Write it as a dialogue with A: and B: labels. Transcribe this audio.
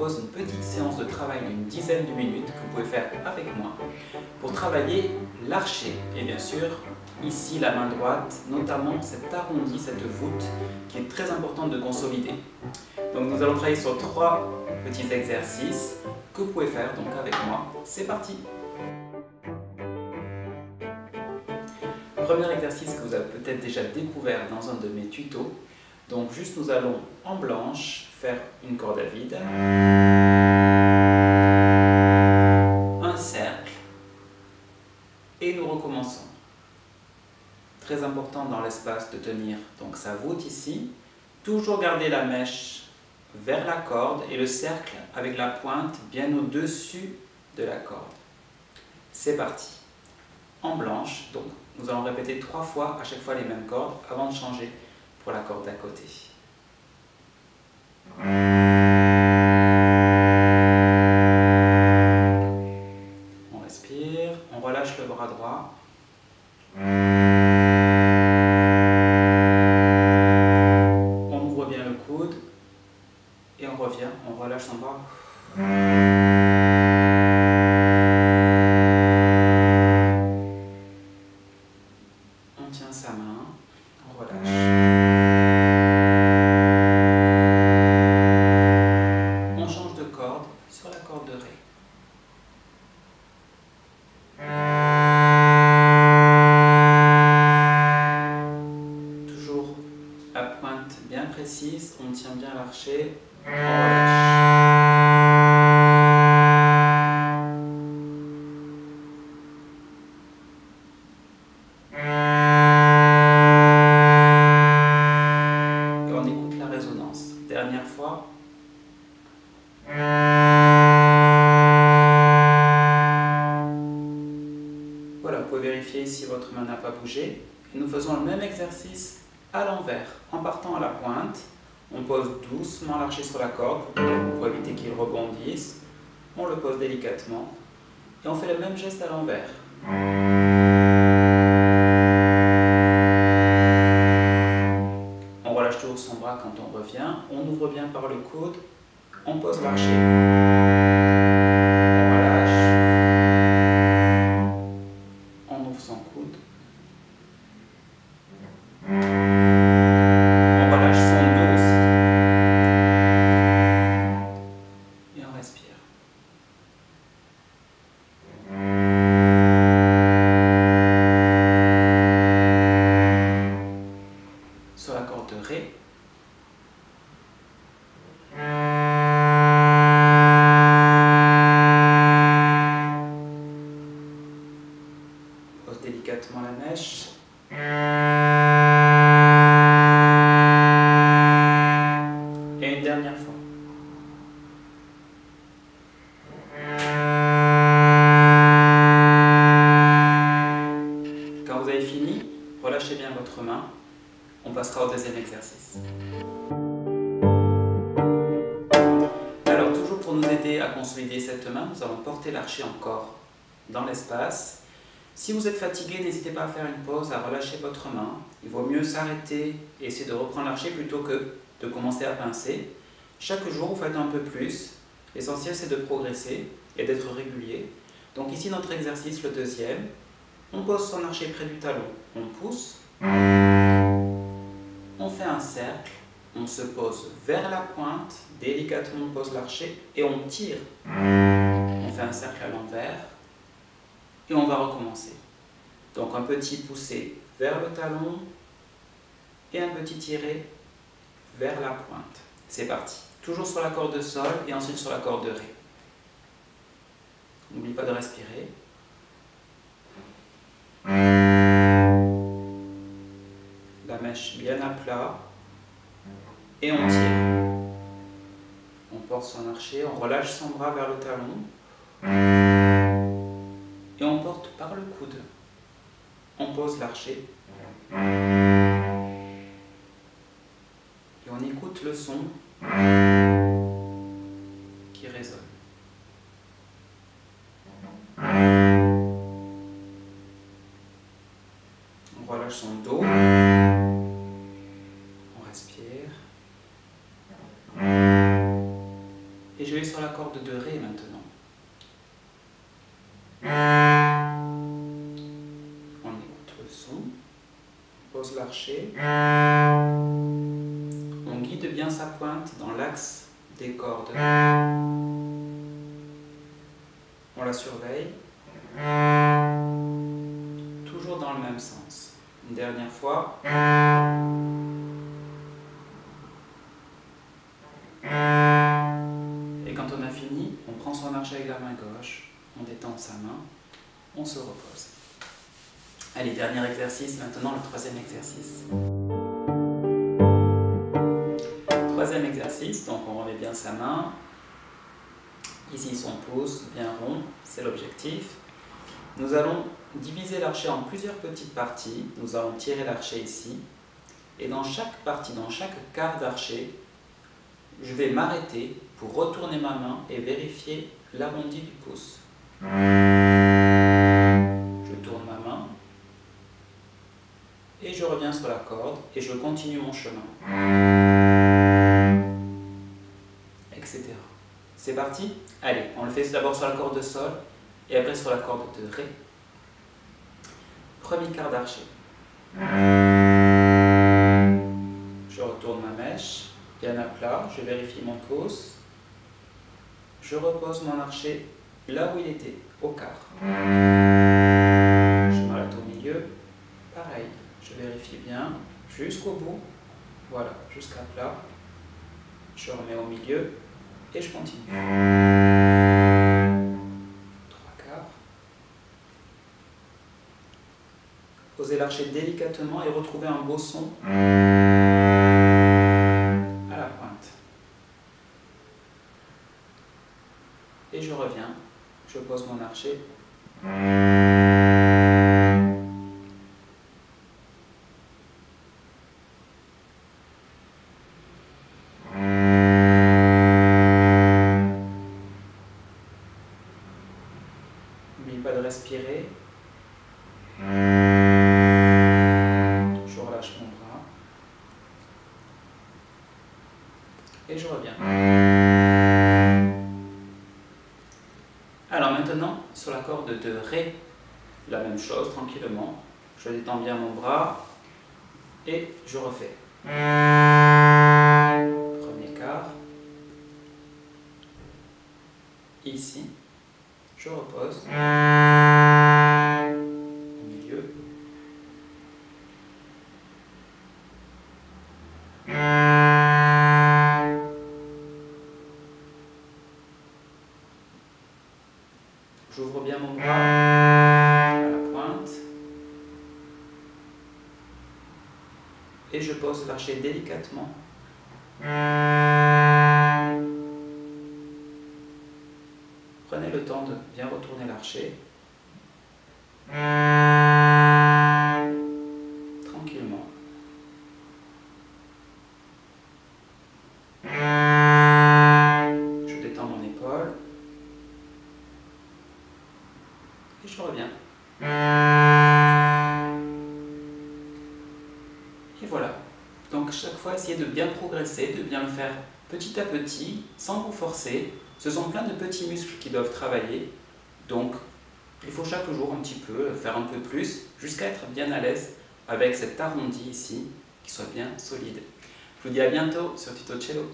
A: propose une petite séance de travail d'une dizaine de minutes que vous pouvez faire avec moi pour travailler l'archer. Et bien sûr, ici la main droite, notamment cet arrondi, cette voûte qui est très importante de consolider. Donc nous allons travailler sur 3 petits exercices que vous pouvez faire donc avec moi. C'est parti! Premier exercice que vous avez peut-être déjà découvert dans un de mes tutos. Donc juste nous allons en blanche faire une corde à vide, un cercle et nous recommençons. Très important dans l'espace de tenir donc sa voûte ici, toujours garder la mèche vers la corde et le cercle avec la pointe bien au-dessus de la corde. C'est parti. En blanche, donc nous allons répéter 3 fois à chaque fois les mêmes cordes avant de changer pour la corde d'à côté. On respire, on relâche le bras droit. On ouvre bien le coude et on revient, on relâche son bras. On tient sa main, on relâche. On change de corde sur la corde de Ré. Toujours la pointe bien précise, on tient bien l'archet, on relâche. Dernière fois. Voilà, vous pouvez vérifier si votre main n'a pas bougé. Et nous faisons le même exercice à l'envers. En partant à la pointe, on pose doucement l'archet sur la corde pour éviter qu'il rebondisse. On le pose délicatement et on fait le même geste à l'envers. On relâche toujours son bras quand on revient, on ouvre bien par le coude, on pose l'archet, on relâche, on ouvre son coude, on relâche son dos aussi, et on respire. Sur la corde de Ré. Pose délicatement la mèche. Et une dernière fois. Quand vous avez fini, relâchez bien votre main. On passera au deuxième exercice. Alors, toujours pour nous aider à consolider cette main, nous allons porter l'archet encore dans l'espace. Si vous êtes fatigué, n'hésitez pas à faire une pause, à relâcher votre main. Il vaut mieux s'arrêter et essayer de reprendre l'archet plutôt que de commencer à pincer. Chaque jour, vous faites un peu plus. L'essentiel, c'est de progresser et d'être régulier. Donc ici, notre exercice, le deuxième. On pose son archet près du talon, on pousse. On fait un cercle, on se pose vers la pointe, délicatement on pose l'archet et on tire. On fait un cercle à l'envers et on va recommencer. Donc un petit poussé vers le talon et un petit tiré vers la pointe. C'est parti. Toujours sur la corde de sol et ensuite sur la corde de Ré. N'oublie pas de respirer. La mèche bien à plat et on tire. On porte son archet, on relâche son bras vers le talon et on porte par le coude. On pose l'archet et on écoute le son qui résonne. On relâche son dos. On respire. Et je vais sur la corde de Ré maintenant. On écoute le son, on pose l'archet, on guide bien sa pointe dans l'axe des cordes, on la surveille, toujours dans le même sens. Une dernière fois. Et quand on a fini, on prend son archet avec la main gauche, on détend sa main, on se repose. Allez, dernier exercice, maintenant le troisième exercice. Troisième exercice, donc on remet bien sa main. Ici son pouce, bien rond, c'est l'objectif. Nous allons diviser l'archet en plusieurs petites parties. Nous allons tirer l'archet ici. Et dans chaque partie, dans chaque quart d'archet, je vais m'arrêter pour retourner ma main et vérifier l'arrondi du pouce. Je tourne ma main et je reviens sur la corde et je continue mon chemin. Etc. C'est parti? Allez, on le fait d'abord sur la corde de Sol et après sur la corde de Ré. Premier quart d'archet. Je retourne ma mèche, bien à plat, je vérifie mon pouce. Je repose mon archet là où il était, au quart. Je m'arrête au milieu, pareil, je vérifie bien, jusqu'au bout, voilà, jusqu'à plat. Je remets au milieu et je continue. Trois quarts. Posez l'archet délicatement et retrouvez un beau son à la pointe. Et je reviens, je pose mon archet. N'oubliez pas de respirer. Je relâche mon bras. Et je reviens. Alors maintenant, sur la corde de Ré, la même chose, tranquillement. Je détends bien mon bras et je refais. Premier quart. Ici, je repose. Au milieu. J'ouvre bien mon bras à la pointe et je pose l'archet délicatement. Prenez le temps de bien retourner l'archet. Tranquillement. Je détends mon épaule. Et je reviens. Et voilà. Donc chaque fois, essayez de bien progresser, de bien le faire petit à petit, sans vous forcer. Ce sont plein de petits muscles qui doivent travailler. Donc, il faut chaque jour un petit peu, faire un peu plus, jusqu'à être bien à l'aise avec cet arrondi ici, qui soit bien solide. Je vous dis à bientôt sur Tuto Cello.